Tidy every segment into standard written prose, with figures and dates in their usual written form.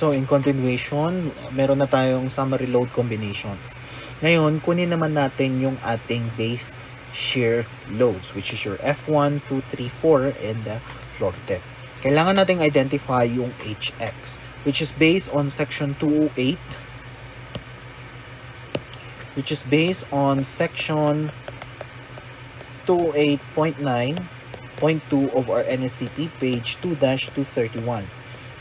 So in continuation, meron na tayong summary load combinations. Ngayon, kunin naman natin yung ating base shear loads, which is your F1, 2, 3, 4, and the floor deck. Kailangan nating identify yung HX, which is based on section 208, which is based on section 208.9.2 of our Nscp, page 2-231.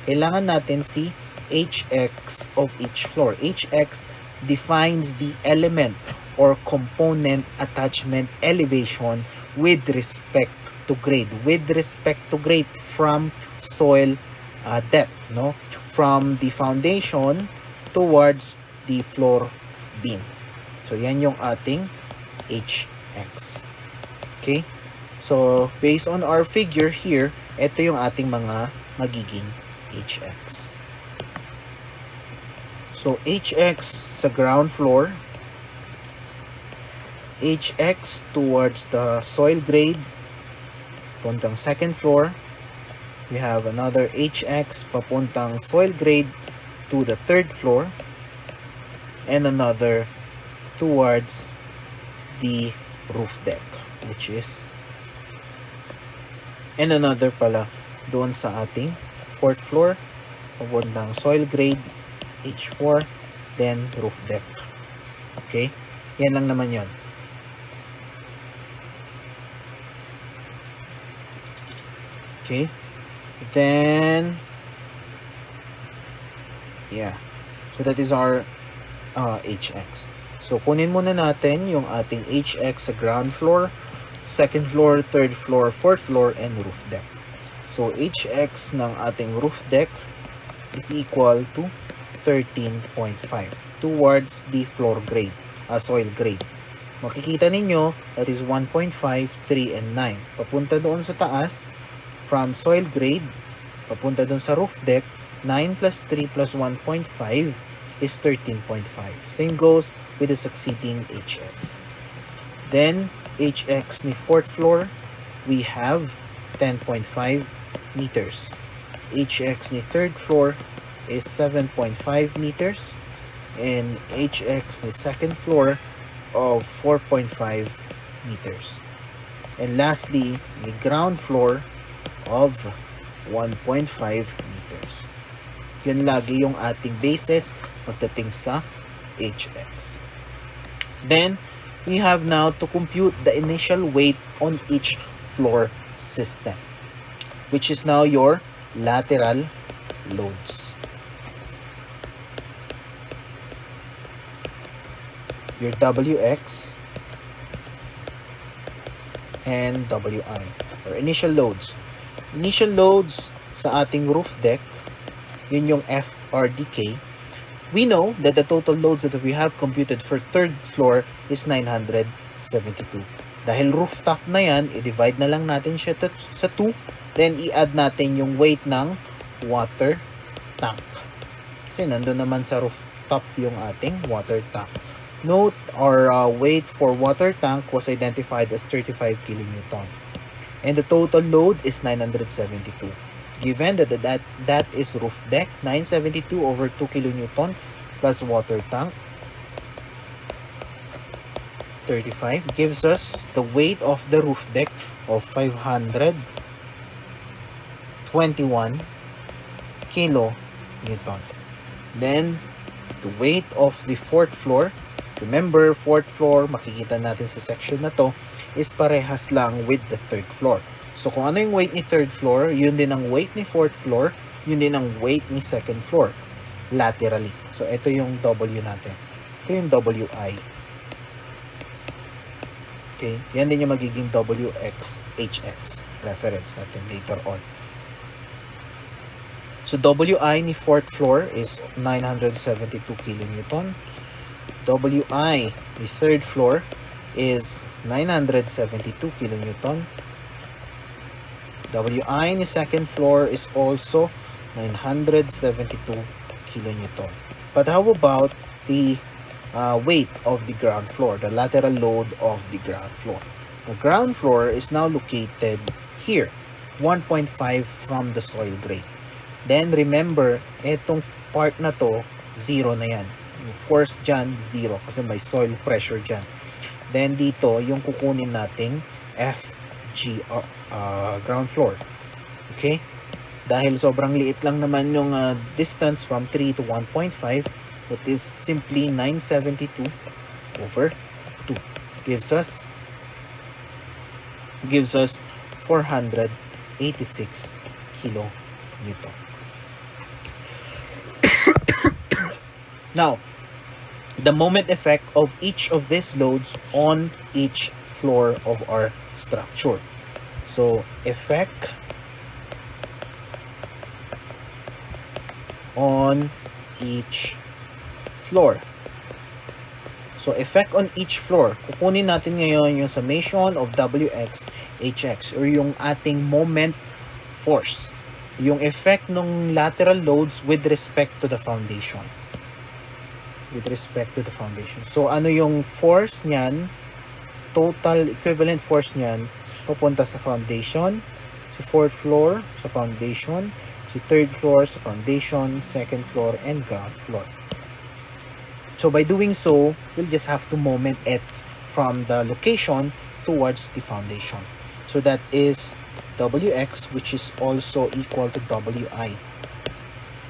Kailangan natin si HX of each floor. HX defines the element or component attachment elevation with respect to grade. With respect to grade from soil depth, no? From the foundation towards the floor beam. So, yan yung ating HX. Okay? So, based on our figure here, ito yung ating mga magiging HX. So, HX sa ground floor, HX towards the soil grade, papuntang second floor. We have another HX papuntang soil grade to the third floor, and another towards the roof deck, which is, and another pala doon sa ating fourth floor, papuntang soil grade, H4, then roof deck. Okay? Yan lang naman yon. Okay? Then, yeah. So, that is our HX. So, kunin muna natin yung ating HX sa ground floor, second floor, third floor, fourth floor, and roof deck. So, HX ng ating roof deck is equal to 13.5 towards the floor grade, soil grade. Makikita ninyo, that is 1.5, 3, and 9. Papunta doon sa taas, from soil grade, papunta doon sa roof deck, 9 plus 3 plus 1.5 is 13.5. Same goes with the succeeding HX. Then, HX ni fourth floor, we have 10.5 meters. HX ni third floor is 7.5 meters. And HX ni second floor of 4.5 meters. And lastly, the ground floor of 1.5 meters. Yun lagi yung ating basis pagdating sa HX. Then, we have now to compute the initial weight on each floor system, which is now your lateral loads. Your WX and WI, or initial loads. Initial loads sa ating roof deck, yun yung FRDK. We know that the total loads that we have computed for third floor is 972. Dahil rooftop na yan, i-divide na lang natin siya sa 2. Then, i-add natin yung weight ng water tank. Kasi nandun naman sa rooftop yung ating water tank. Note, our weight for water tank was identified as 35 kN. And the total load is 972. Given that is roof deck, 972 over 2 kN plus water tank, 35, gives us the weight of the roof deck of 521 kN. Then, the weight of the fourth floor, remember, fourth floor, makikita natin sa section na to, is parehas lang with the third floor. So, kung ano yung weight ni third floor, yun din ang weight ni fourth floor, yun din ang weight ni second floor, laterally. So, ito yung W natin. Ito yung WI. Okay? Yan din yung magiging WX, HX. Reference natin later on. So, WI ni fourth floor is 972 kN. WI ni third floor is 972 kN. WI ni second floor is also 972 kN. But how about the weight of the ground floor, the lateral load of the ground floor? The ground floor is now located here, 1.5 from the soil grade. Then, remember, etong part na to, 0 na yan. Yung force dyan, 0. Kasi may soil pressure dyan. Then, dito, yung kukunin nating FG, ground floor. Okay? Dahil sobrang liit lang naman yung distance from 3 to 1.5, that is simply 972 over 2. Gives us 486 kilonewton. Now, the moment effect of each of these loads on each floor of our structure. So, effect on each floor. So, effect on each floor. Kukunin natin ngayon yung summation of WX, HX, or yung ating moment force. Yung effect ng lateral loads with respect to the foundation. So, ano yung force niyan? Total equivalent force niyan pupunta sa foundation, sa 4th floor, sa foundation, sa 3rd floor, sa foundation, 2nd floor, and ground floor. So, by doing so, we'll just have to moment it from the location towards the foundation. So, that is WX, which is also equal to WI.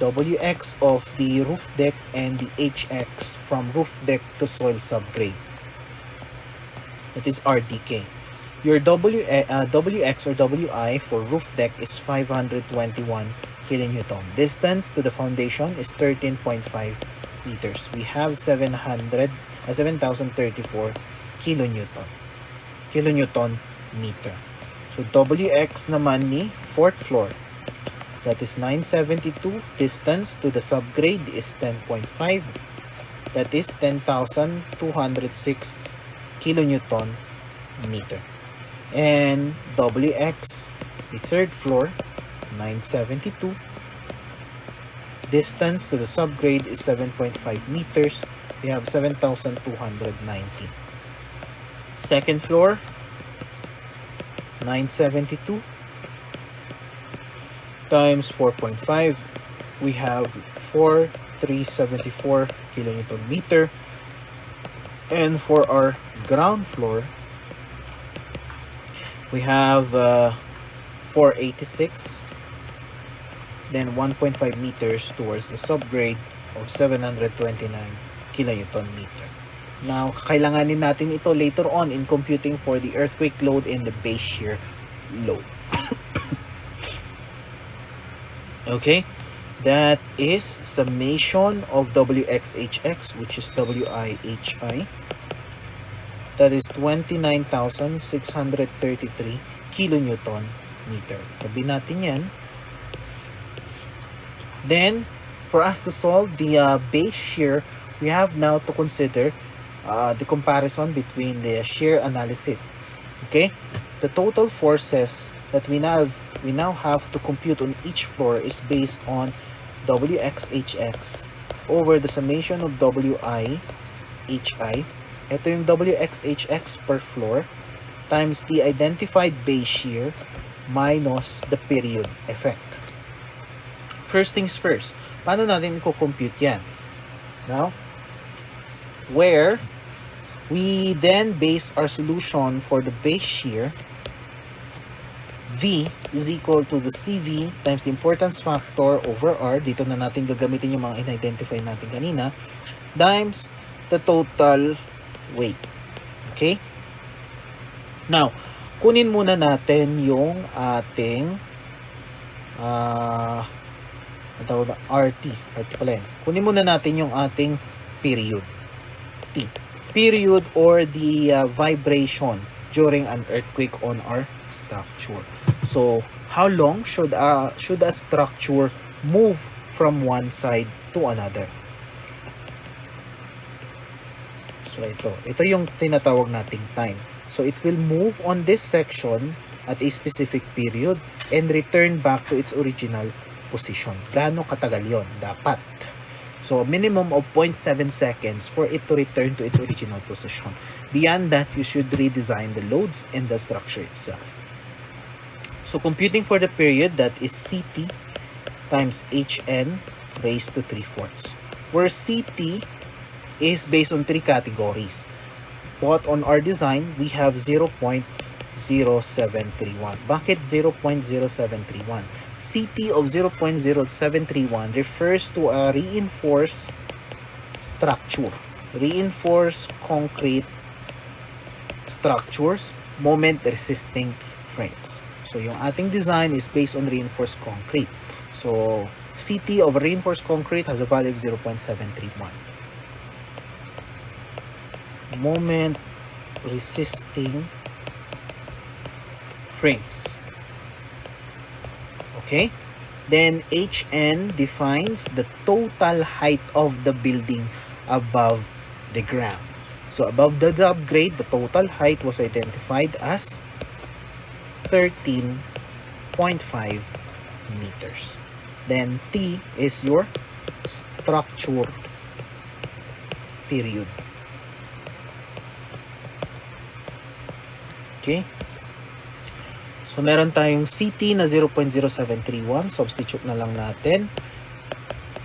WX of the roof deck and the HX from roof deck to soil subgrade. That is RDK. Your WX or WI for roof deck is 521 kilonewton. Distance to the foundation is 13.5 meters. We have 7,034 kilonewton meter. So WX naman ni 4th floor, that is 972. Distance to the subgrade is 10.5. That is 10,206 kilonewton meter. And WX, the 3rd floor, 972. Distance to the subgrade is 7.5 meters. We have 7,290. 2nd floor, 972 times 4.5. We have 4,374 kilonewton meter. And for our ground floor, we have 486, then 1.5 meters towards the subgrade of 729 kilonewton meter. Now, kailanganin natin ito later on in computing for the earthquake load and the base shear load. Okay, that is summation of WXHX, which is WIHI. That is 29,633 kilonewton meter. Tabi natin yan. Then, for us to solve the base shear, we have now to consider the comparison between the shear analysis. Okay, the total forces that we now have to compute on each floor is based on WXHX over the summation of WIHI. Ito yung WXHX per floor times the identified base shear minus the period effect. First things first, paano natin i-compute yan? Now, where we then base our solution for the base shear, V is equal to the CV times the importance factor over R, dito na natin gagamitin yung mga in-identify natin kanina, times the total weight. Okay? Now, kunin muna natin yung ating RT pala yan. Kunin muna natin yung ating period. T. Period or the vibration during an earthquake on our structure. So, how long should a structure move from one side to another? So, ito yung tinatawag nating time. So, it will move on this section at a specific period and return back to its original position. Gaano katagal yon? Dapat. So, minimum of 0.7 seconds for it to return to its original position. Beyond that, you should redesign the loads and the structure itself. So, computing for the period, that is CT times Hn raised to 3/4, where Ct is based on 3 categories. But on our design, we have 0.0731. Bakit 0.0731? Ct of 0.0731 refers to a reinforced structure. Reinforced concrete structures, moment-resisting frames. So, yung ating design is based on reinforced concrete. So, Ct of reinforced concrete has a value of 0.731. Moment-resisting frames. Okay? Then, Hn defines the total height of the building above the ground. So, above the job grade, the total height was identified as 13.5 meters. Then, T is your structure period. Okay? So, meron tayong Ct na 0.0731. Substitute na lang natin.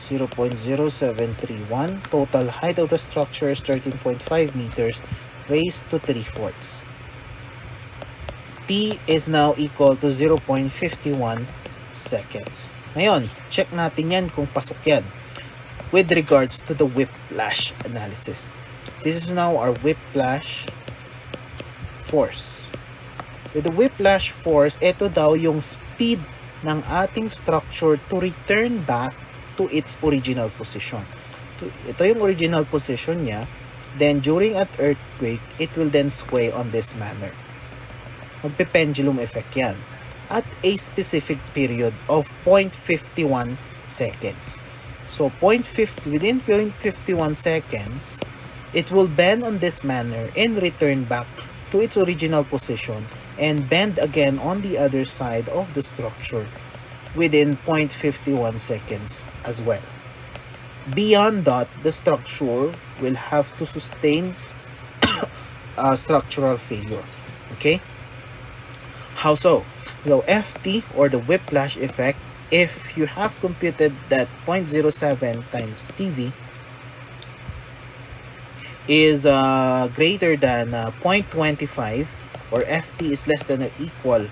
0.0731. Total height of the structure is 13.5 meters raised to 3/4. T is now equal to 0.51 seconds. Ngayon, check natin yan kung pasok yan. With regards to the whiplash analysis. This is now our whiplash force. With the whiplash force, ito daw yung speed ng ating structure to return back to its original position. Ito yung original position niya. Then, during an earthquake, it will then sway on this manner. Magpe-pendulum effect yan. At a specific period of 0.51 seconds. So, within 0.51 seconds, it will bend on this manner and return back to its original position and bend again on the other side of the structure within 0.51 seconds as well. Beyond that, the structure will have to sustain structural failure. Okay? How so? So, Ft, or the whiplash effect, if you have computed that 0.07 times TV is greater than 0.25, or Ft is less than or equal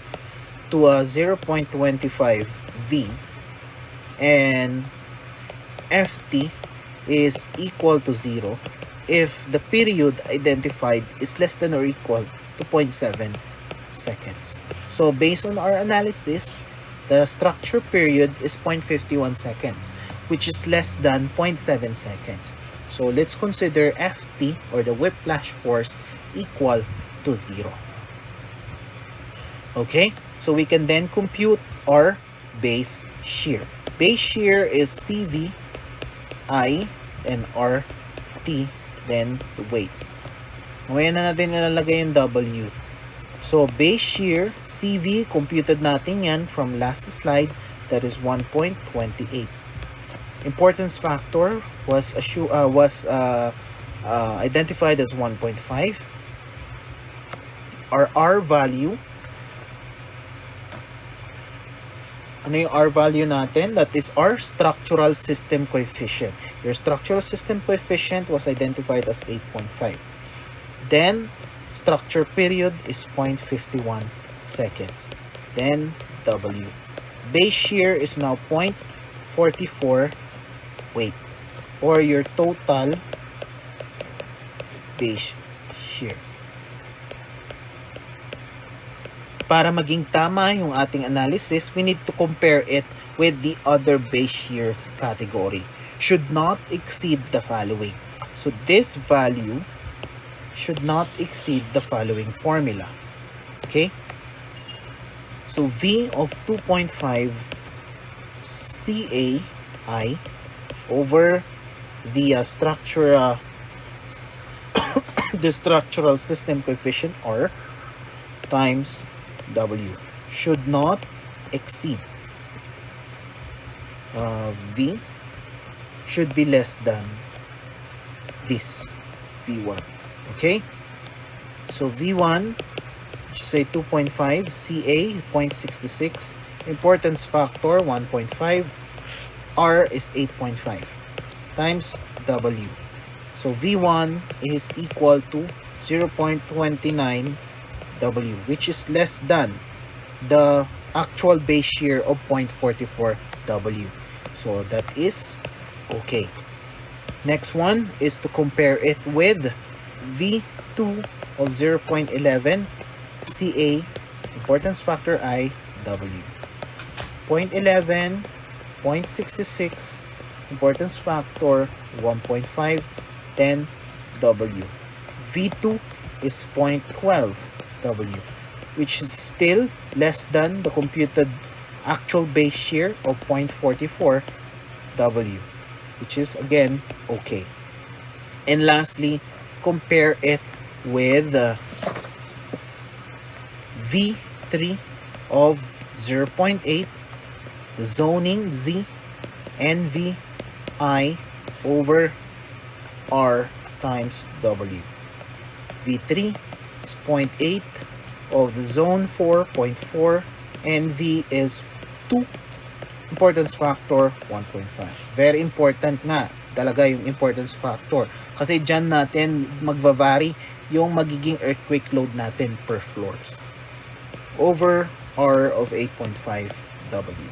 to 0.25 V, and Ft is equal to 0 if the period identified is less than or equal to 0.7 seconds. So, based on our analysis, the structure period is 0.51 seconds, which is less than 0.7 seconds. So, let's consider Ft, or the whiplash force, equal to 0. Okay? So, we can then compute our base shear. Base shear is CV, I, and RT, then the weight. Ngayon na natin ilalagay yung W. So, base shear, CV, computed natin yan from last slide, that is 1.28. Importance factor was identified as 1.5. Our R value, ano yung R value natin? That is our structural system coefficient. Your structural system coefficient was identified as 8.5. Then, structure period is 0.51 seconds. Then, W. Base shear is now 0.44 weight, or your total base shear. Para maging tama yung ating analysis, we need to compare it with the other base shear category. Should not exceed the following. So, this value should not exceed the following formula. Okay? So, V of 2.5 CAI over the the structural system coefficient R times W should not exceed V should be less than this V1. Okay, so V1, say 2.5, CA 0.66, importance factor 1.5, R is 8.5 times W. So V1 is equal to 0.29 W, which is less than the actual base shear of 0.44 W. So that is okay. Next one is to compare it with V2 of 0.11 CA, importance factor I, W. 0.11, 0.66, importance factor 1.5, 10 W. V2 is 0.12 W, which is still less than the computed actual base shear of 0.44 W, which is again okay. And lastly, compare it with V3 of 0.8, the zoning Z, and VI over R times W. V3 is 0.8 of the zone 4.4, and V is 2, importance factor 1.5. Very important nga talaga yung importance factor, kasi dyan natin magva-vary yung magiging earthquake load natin per floors over R of 8.5 W,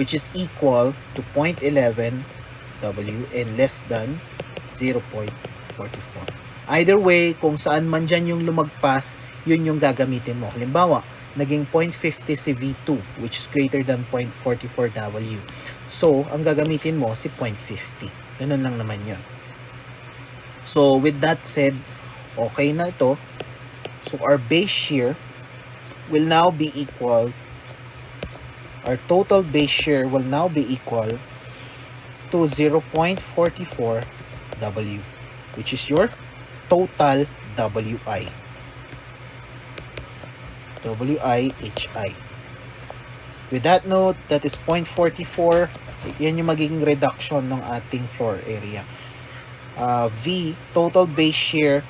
which is equal to 0.11 W and less than 0.44. Either way, kung saan man dyan yung lumagpas, yun yung gagamitin mo. Halimbawa, naging 0.50 si V2, which is greater than 0.44 W. So, ang gagamitin mo si 0.50. Ganun lang naman yun. So, with that said, okay na ito. So, our base shear will now be equal, our total base shear will now be equal to 0.44 W, which is your total WI. WIHI. With that note, that is 0.44. Yan yung magiging reduction ng ating floor area. V, total base shear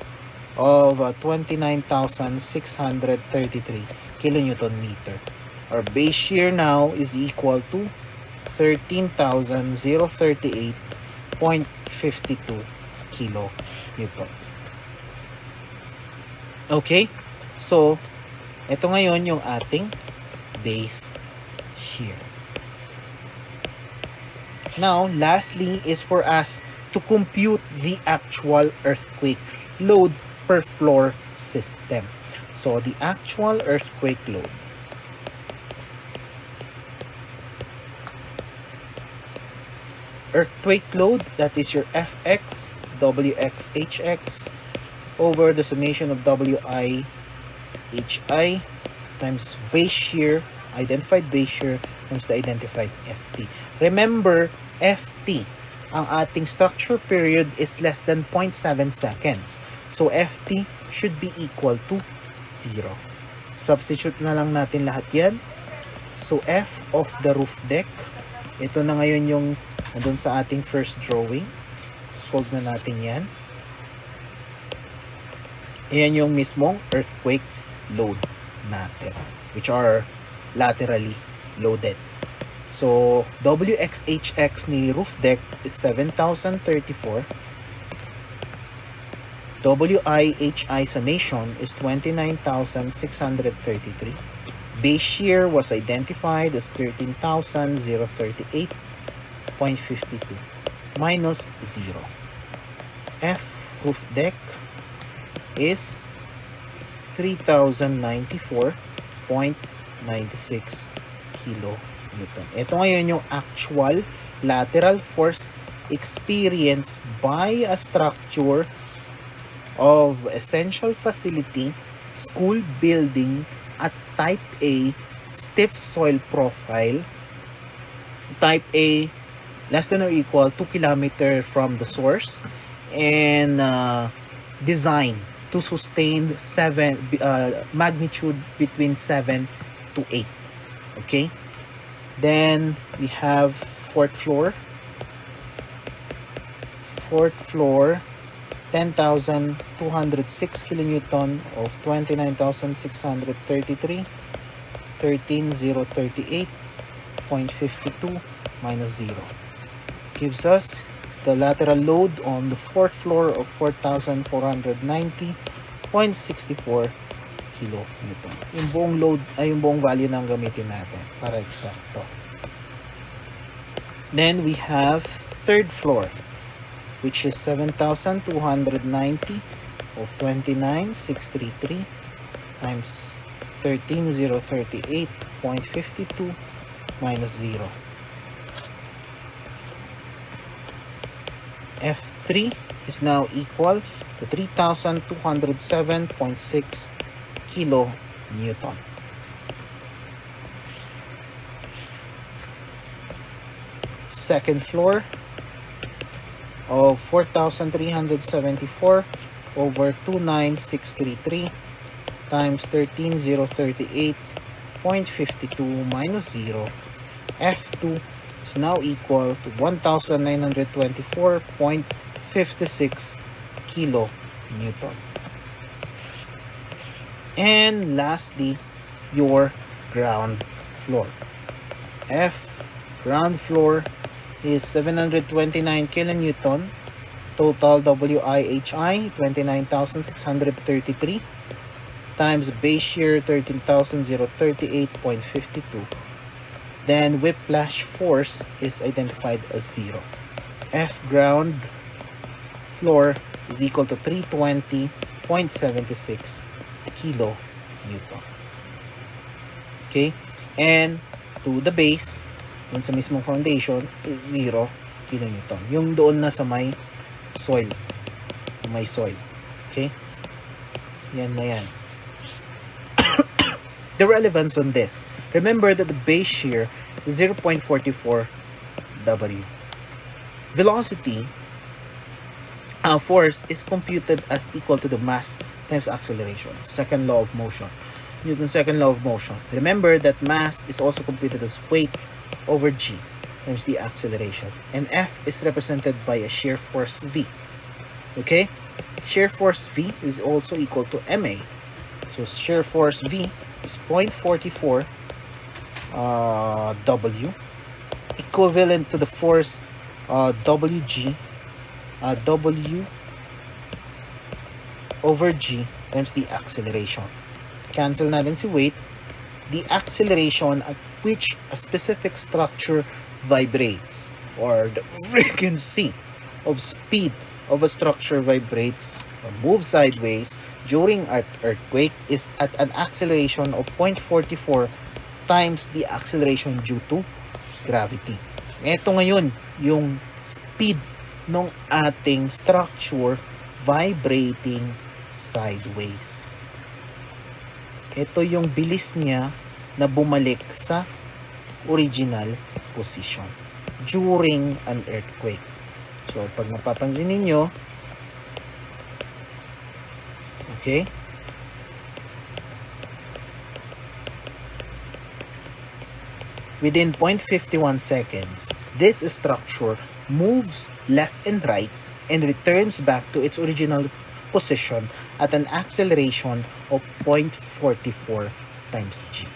of 29,633 kilonewton meter. Our base shear now is equal to 13,038.52 kilonewton. Okay? So, ito ngayon yung ating base shear. Now, lastly is for us to compute the actual earthquake load per floor system. So, the actual earthquake load. Earthquake load, that is your Fx, Wx, Hx over the summation of Wi, Hi times base shear, identified base shear times the identified Ft. Remember, Ft, ang ating structure period is less than 0.7 seconds. So, Ft should be equal to 0. Substitute na lang natin lahat yan. So, F of the roof deck. Ito na ngayon yung nandun sa ating first drawing. Solve na natin yan. Ayan yung mismong earthquake load natin, which are laterally loaded. So, WXHX ni roof deck is 7,034. WIHI summation is 29,633. Base shear was identified as 13,038.52 minus 0. F roof deck is 3,094.96 kilonewton. Ito ngayon yung actual lateral force experienced by a structure of essential facility, school building at type A, stiff soil profile, type A less than or equal 2 km from the source, and design to sustain magnitude between 7 to 8. Okay, then we have fourth floor 10,206 kilonewton of 29,633, 13,038 0.52 minus 0 gives us the lateral load on the 4th floor of 4,490.64 kilonewton. Yung buong load ay yung buong value na gamitin natin para eksakto. Then we have 3rd floor, which is 7,290 of 29,633 times 13,038.52 minus 0. F3 is now equal to 3,207.6 kilonewton. Second floor of 4,374 over 29,633 times 13,038.52 minus 0. F2 is now equal to 1,924.56 kilonewton. And lastly, your ground floor. F ground floor is 729 kilonewton. Total WIHI 29,633 times base shear 13,038.52. Then whiplash force is identified as 0. F ground floor is equal to 320.76 kilonewton. Okay? And to the base, dun sa mismong foundation, is 0 kilonewton. Yung doon na sa may soil. May soil. Okay? Yan na yan. The relevance on this. Remember that the base shear is 0.44 W. Velocity force is computed as equal to the mass times acceleration. Second law of motion. Newton's second law of motion. Remember that mass is also computed as weight over g times the acceleration. And F is represented by a shear force V. Okay? Shear force V is also equal to MA. So shear force V is 0.44 W, equivalent to the force WG W over G times the acceleration. Cancel natin si weight. The acceleration at which a specific structure vibrates, or the frequency of speed of a structure vibrates or moves sideways during an earthquake, is at an acceleration of 0.44 times the acceleration due to gravity. Ito ngayon yung speed ng ating structure vibrating sideways. Ito yung bilis niya na bumalik sa original position during an earthquake. So, pag mapapansin ninyo, okay, within 0.51 seconds, this structure moves left and right and returns back to its original position at an acceleration of 0.44 times g.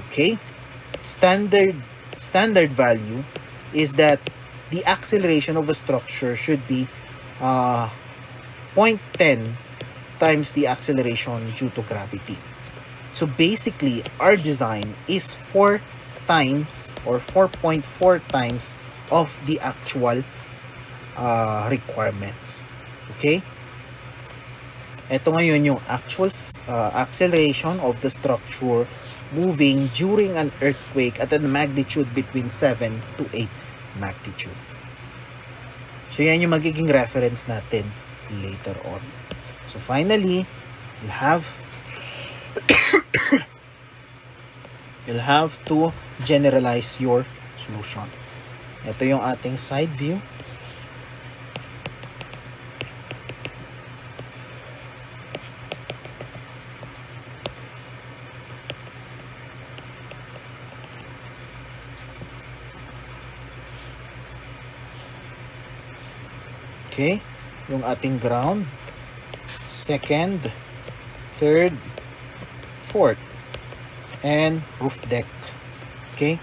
Okay? Standard value is that the acceleration of a structure should be 0.10 times the acceleration due to gravity. So basically, our design is 4 times or 4.4 times of the actual requirements. Okay? Ito ngayon yung actual acceleration of the structure moving during an earthquake at a magnitude between 7 to 8 magnitude. So yan yung magiging reference natin later on. So finally, you'll have to generalize your solution. Ito yung ating side view. Okay, yung ating ground, second, third, fourth, and roof deck. Okay,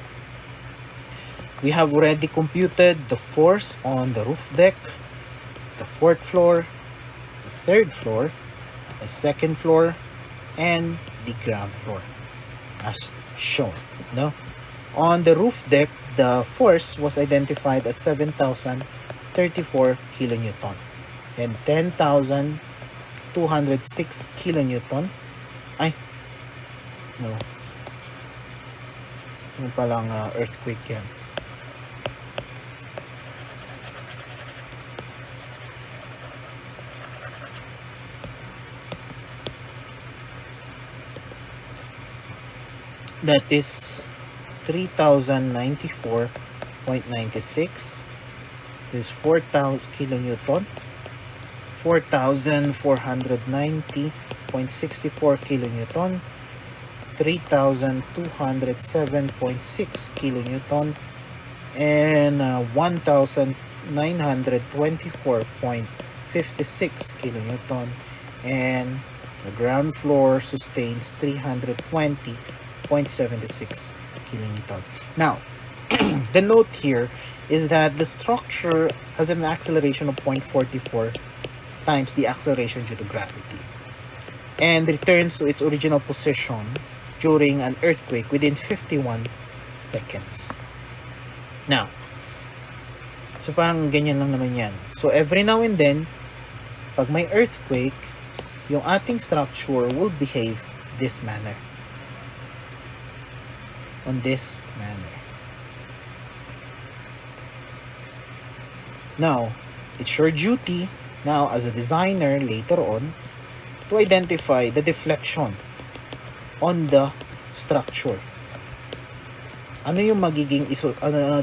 We have already computed the force on the roof deck, the 4th floor, the 3rd floor, the 2nd floor, and the ground floor as shown. No? On the roof deck, the force was identified as 7,034 kilonewton and 10,206 kilonewton. Ay, no. Yung palang earthquake yan. That is 3,094.96. This is 4,000 kilonewton. 4,490.64 kilonewton. 3,207.6 kilonewton. And 1,924.56 kilonewton. And the ground floor sustains 320.76 kilonewton. Now, the note here is that the structure has an acceleration of 0.44 times the acceleration due to gravity and returns to its original position during an earthquake within 51 seconds. Now, so parang ganyan lang naman yan. So every now and then, pag may earthquake, yung ating structure will behave this manner. On this manner. Now, it's your duty now as a designer later on to identify the deflection on the structure. Ano yung magiging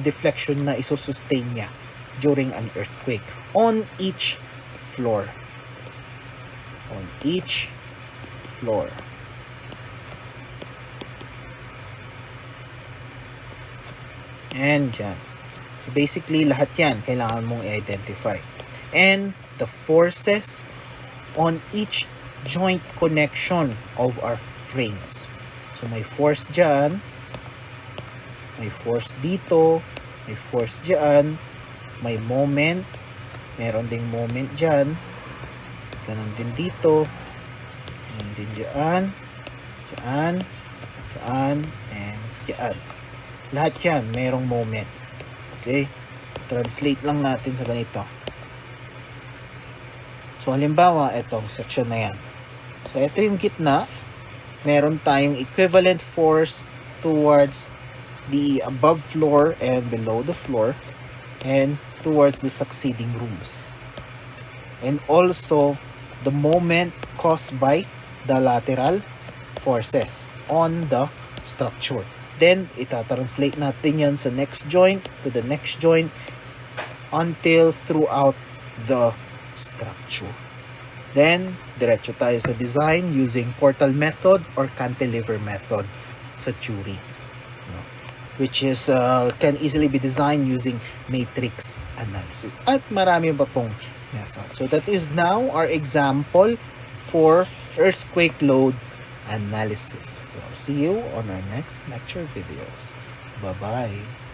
deflection na isosustain niya during an earthquake on each floor. On each floor. And dyan. So basically, lahat yan kailangan mong i-identify. And the forces on each joint connection of our frames. So may force dyan, may force dito, may force dyan, may moment, meron ding moment dyan, ganun din dito, ganun din dyan, dyan, dyan, and dyan. Lahat yan, merong moment. Okay? Translate lang natin sa ganito. So, halimbawa, itong section na yan. So, ito yung gitna. Meron tayong equivalent force towards the above floor and below the floor and towards the succeeding rooms. And also, the moment caused by the lateral forces on the structure. Then, ita-translate natin yan sa next joint to the next joint until throughout the structure. Then, diretso tayo sa design using portal method or cantilever method sa theory. Which is, can easily be designed using matrix analysis. At marami pa pong method. So, that is now our example for earthquake load analysis. So, I'll see you on our next lecture videos. Bye-bye.